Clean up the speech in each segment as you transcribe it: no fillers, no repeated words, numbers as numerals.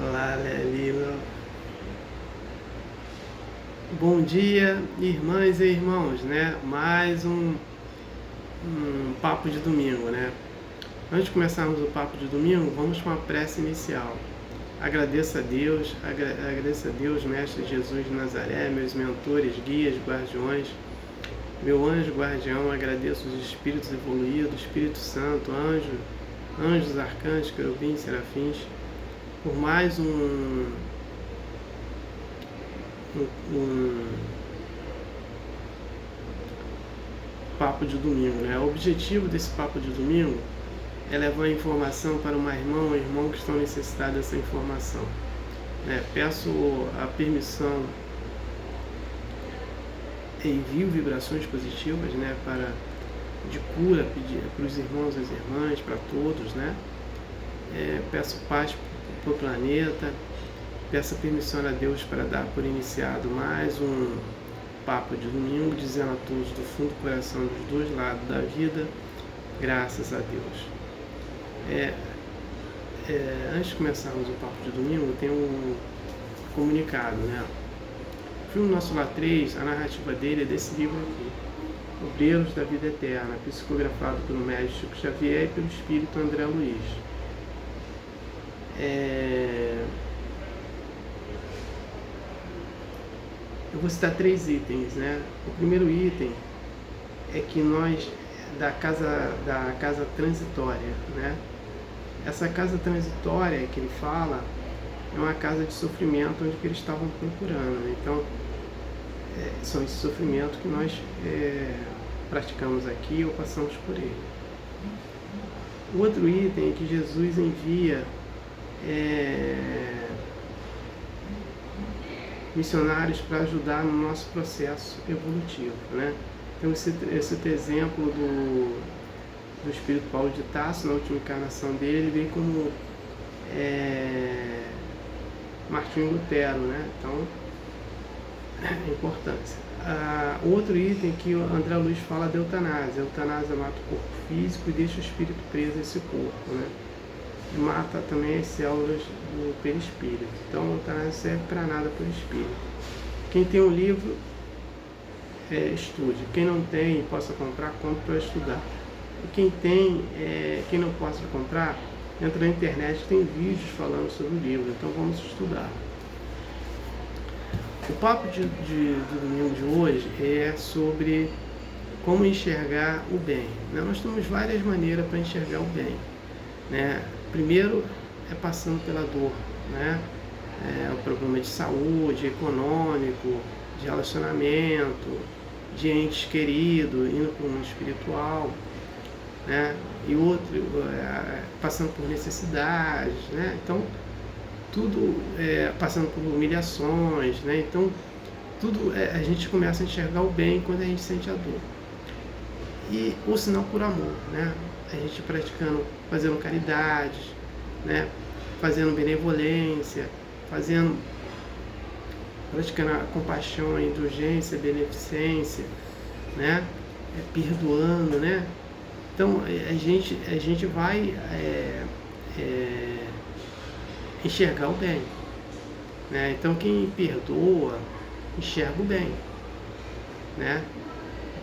Olá, Lelino. Bom dia, irmãs e irmãos, né? Mais um papo de domingo, né? Antes de começarmos o papo de domingo, vamos com a prece inicial. Agradeço a Deus, Mestre Jesus de Nazaré, meus mentores, guias, guardiões, meu anjo guardião, agradeço os espíritos evoluídos, Espírito Santo, anjos, arcanjos, querubins, serafins, por mais um papo de domingo, né? O objetivo desse papo de domingo é levar a informação para uma irmã ou irmão que estão necessitados dessa informação, né? Peço a permissão, envio vibrações positivas, né, de cura, pedir para os irmãos e as irmãs, para todos, né? Peço paz para o planeta, peço permissão a Deus para dar por iniciado mais um papo de domingo, dizendo a todos do fundo do coração, dos dois lados da vida, graças a Deus. Antes de começarmos o papo de domingo, tem um comunicado, né? O filme Nosso Lar 3, a narrativa dele é desse livro aqui, Obreiros da Vida Eterna, psicografado pelo médico Chico Xavier e pelo espírito André Luiz. Eu vou citar 3 itens, né? O primeiro item é que nós, da casa transitória, né? Essa casa transitória que ele fala é uma casa de sofrimento onde eles estavam procurando, né? Então, são esses sofrimentos que nós praticamos aqui ou passamos por ele. O outro item é que Jesus envia missionários para ajudar no nosso processo evolutivo, né? Então esse exemplo do Espírito Paulo de Tarso, na última encarnação dele, ele veio como Martinho Lutero, né? Então, a importância. Outro item que o André Luiz fala da eutanásia. A eutanásia mata o corpo físico e deixa o espírito preso a esse corpo, né? E mata também as células do perispírito. Então, a eutanásia serve para nada para o espírito. Quem tem um livro, estude. Quem não tem e possa comprar, compre para estudar. E quem tem, quem não possa comprar, entra na internet, tem vídeos falando sobre o livro. Então, vamos estudar. O papo do domingo de hoje é sobre como enxergar o bem, né? Nós temos várias maneiras para enxergar o bem, né? Primeiro é passando pela dor, né? O problema de saúde, econômico, de relacionamento, de entes queridos, indo para o mundo espiritual, né? E outro, passando por necessidades, né? Então, tudo passando por humilhações, né? Então, tudo a gente começa a enxergar o bem quando a gente sente a dor. Ou senão por amor, né? A gente fazendo caridades, né? Fazendo benevolência, praticando a compaixão, a indulgência, a beneficência, né? Perdoando, né? Então, a gente vai enxergar o bem, né? Então, quem perdoa, enxerga o bem, né?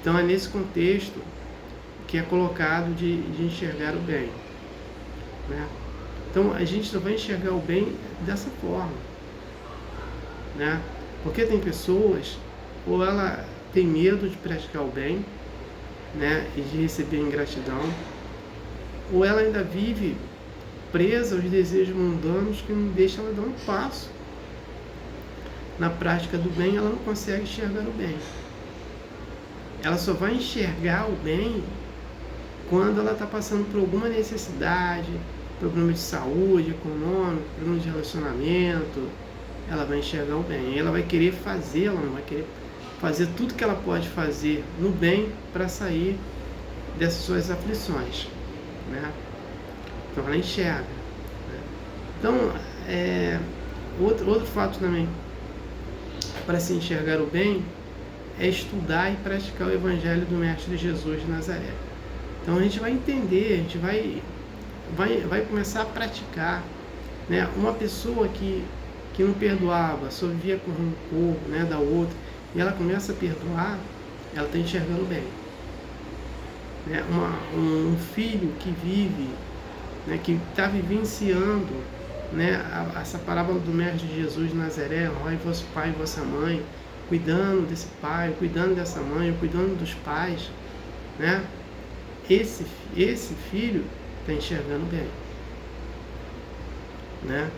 Então, é nesse contexto que é colocado de enxergar o bem, né? Então, a gente só vai enxergar o bem dessa forma, né? Porque tem pessoas, ou ela tem medo de praticar o bem, né, e de receber ingratidão, ou ela ainda vive presa aos desejos mundanos que não deixam ela dar um passo na prática do bem. Ela não consegue enxergar o bem. Ela só vai enxergar o bem quando ela está passando por alguma necessidade, problema de saúde, econômico, problema de relacionamento. Ela vai enxergar o bem. Ela vai querer fazer, ela não vai querer fazer tudo que ela pode fazer no bem para sair dessas suas aflições, né? Então ela enxerga, né? Então, outro fato também para se enxergar o bem é estudar e praticar o Evangelho do Mestre Jesus de Nazaré. Então a gente vai entender, a gente vai começar a praticar né? Uma pessoa que não perdoava, só vivia com rancor, né, da outra, e ela começa a perdoar, ela está enxergando bem. Né? Um filho que vive, né, que está vivenciando, né, essa parábola do Mestre Jesus de Nazaré, honrai vosso pai e vossa mãe, cuidando desse pai, cuidando dessa mãe, cuidando dos pais, né? Esse filho está enxergando bem, né?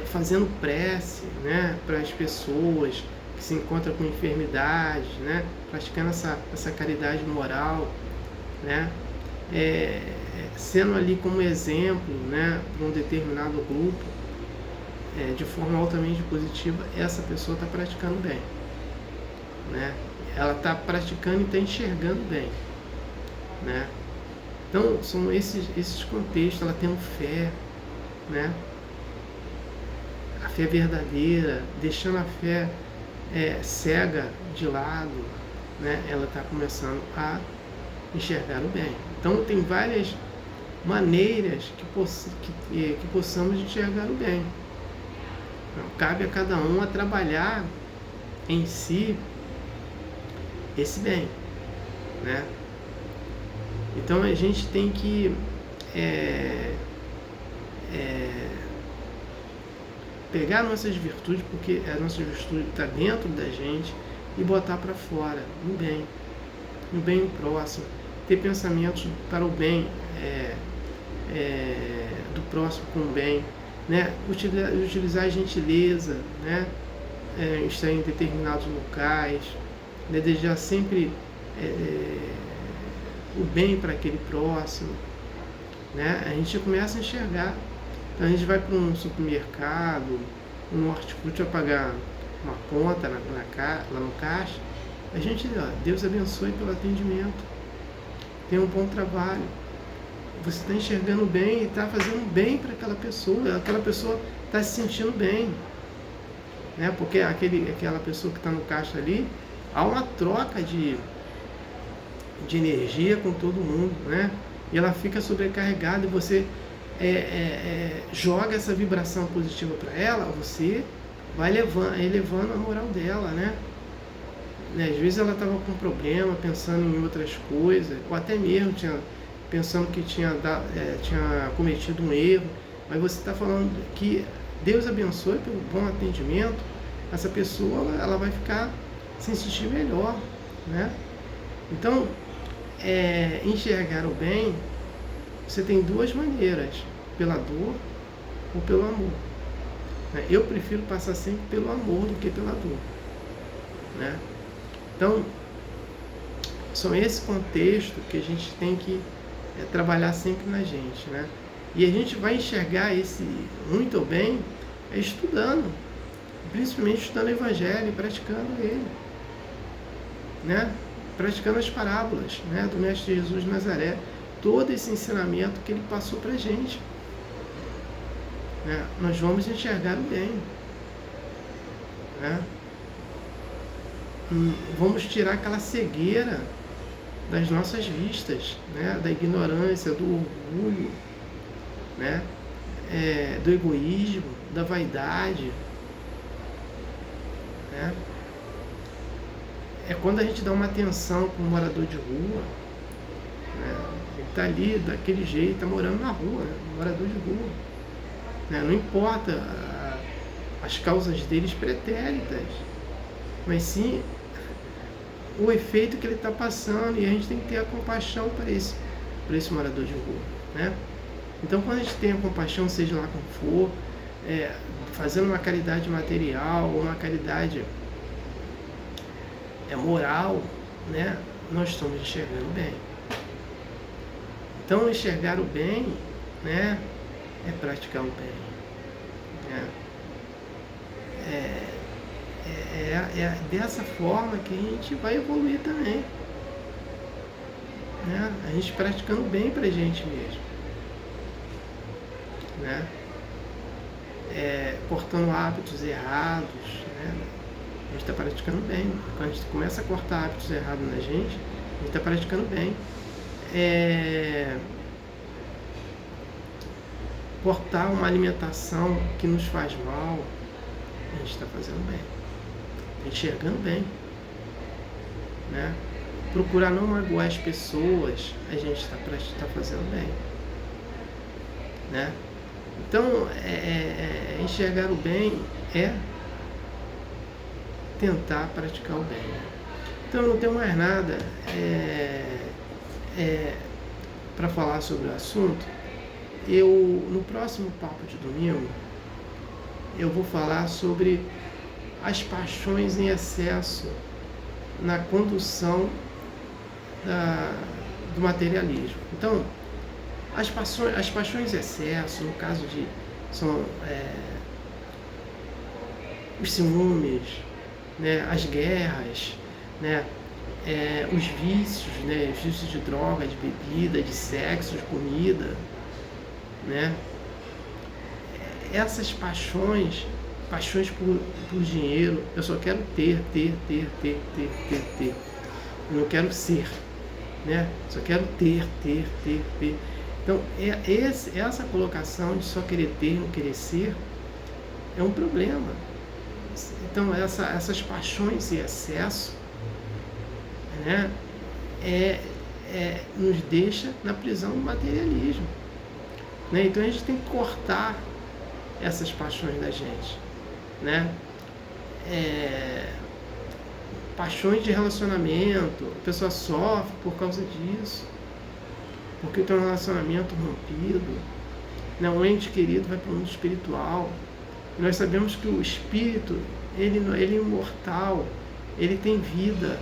Fazendo prece, né, para as pessoas que se encontram com enfermidades, né, praticando essa caridade moral, né, sendo ali como exemplo, né, para um determinado grupo, de forma altamente positiva, essa pessoa está praticando bem, né? Ela está praticando e está enxergando bem, né? Então são esses contextos. Ela tem fé, né? A fé verdadeira, deixando a fé cega de lado, né? Ela está começando a enxergar o bem. Então tem várias maneiras que possamos enxergar o bem. Então, cabe a cada um a trabalhar em si esse bem, né? Então a gente tem que pegar nossas virtudes, porque a nossa virtude está dentro da gente, e botar para fora, no bem próximo, ter pensamentos para o bem do próximo com o bem, né? Utilizar a gentileza, né? Estar em determinados locais, né? Desejar sempre o bem para aquele próximo, né? A gente começa a enxergar. Então a gente vai para um supermercado, um hortifruti, vai pagar uma conta lá no caixa, a gente, Deus abençoe pelo atendimento, tenha um bom trabalho, você está enxergando bem e está fazendo bem para aquela pessoa está se sentindo bem, né? Porque aquela pessoa que está no caixa ali, há uma troca de energia com todo mundo, né? E ela fica sobrecarregada, e você joga essa vibração positiva para ela, você vai elevando a moral dela, né? Às vezes ela estava com problema, pensando em outras coisas, ou até mesmo pensando que tinha cometido um erro, mas você está falando que Deus abençoe pelo bom atendimento, essa pessoa ela vai ficar se sentir melhor, né? Então, enxergar o bem, você tem duas maneiras, pela dor ou pelo amor. Eu prefiro passar sempre pelo amor do que pela dor, né? Então, são esse contexto que a gente tem que trabalhar sempre na gente, né? E a gente vai enxergar esse muito bem estudando, principalmente estudando o Evangelho, praticando ele, né? Praticando as parábolas, né, do Mestre Jesus de Nazaré, todo esse ensinamento que ele passou para a gente, né? Nós vamos enxergar o bem, né? Vamos tirar aquela cegueira das nossas vistas, né? Da ignorância, do orgulho, né? Do egoísmo, da vaidade, né? É quando a gente dá uma atenção para um morador de rua, né? Ele está ali daquele jeito, está morando na rua, né? Morador de rua, né? Não importa as causas deles pretéritas, mas sim o efeito que ele está passando, e a gente tem que ter a compaixão para esse morador de rua, né? Então, quando a gente tem a compaixão, seja lá como for, fazendo uma caridade material ou uma caridade moral, né? Nós estamos enxergando bem. Então, enxergar o bem, né, é praticar o bem, né? É dessa forma que a gente vai evoluir também, né? A gente praticando bem pra gente mesmo, né? Cortando hábitos errados, né? A gente está praticando bem. Quando a gente começa a cortar hábitos errados na gente está praticando bem. cortar uma alimentação que nos faz mal, a gente está fazendo bem, está enxergando bem, né? Procurar não magoar as pessoas, a gente está fazendo bem, né? Então, enxergar o bem é tentar praticar o bem. Então, eu não tenho mais nada para falar sobre o assunto. No próximo papo de domingo, eu vou falar sobre as paixões em excesso na condução do materialismo. Então, as paixões em excesso, no caso são os ciúmes, né, as guerras, né, os vícios, né, os vícios de droga, de bebida, de sexo, de comida, né? Essas paixões por dinheiro, eu só quero ter. Eu não quero ser, né? Só quero ter. Então, essa colocação de só querer ter, não querer ser, é um problema. Então, essas paixões em excesso, né, nos deixa na prisão do materialismo, né? Então, a gente tem que cortar essas paixões da gente, né? Paixões de relacionamento, a pessoa sofre por causa disso, porque tem um relacionamento rompido, né? Um ente querido vai para o mundo espiritual. E nós sabemos que o espírito, ele é imortal, ele tem vida.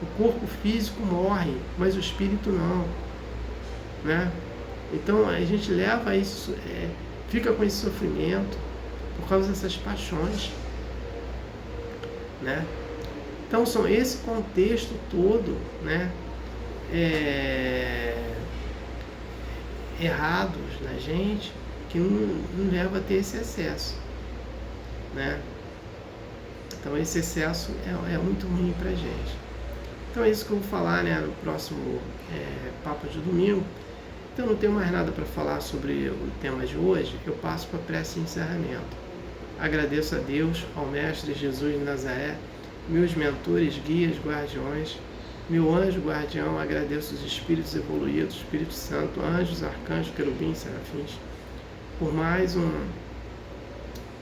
O corpo físico morre, mas o espírito não, né? Então a gente leva isso, fica com esse sofrimento por causa dessas paixões, né? Então são esse contexto todo, né, errados na gente, que não leva a ter esse excesso, né? Então esse excesso é muito ruim pra gente. Então é isso que eu vou falar, né, no próximo papo de domingo. Então não tenho mais nada para falar sobre o tema de hoje, eu passo para a prece de encerramento. Agradeço a Deus, ao Mestre Jesus de Nazaré, meus mentores, guias, guardiões, meu anjo guardião, agradeço os espíritos evoluídos, Espírito Santo, anjos, arcanjos, querubins, serafins, por mais um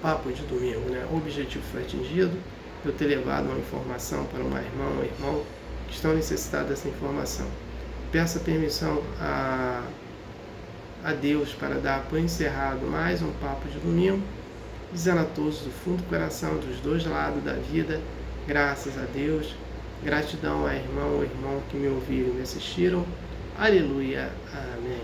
papo de domingo, né? O objetivo foi atingido, eu ter levado uma informação para uma irmã, um irmão que estão necessitados dessa informação. Peço a permissão a Deus para dar por encerrado mais um papo de domingo, dizendo a todos do fundo do coração, dos dois lados da vida, graças a Deus, gratidão à irmã ou irmão que me ouviram e me assistiram. Aleluia. Amém.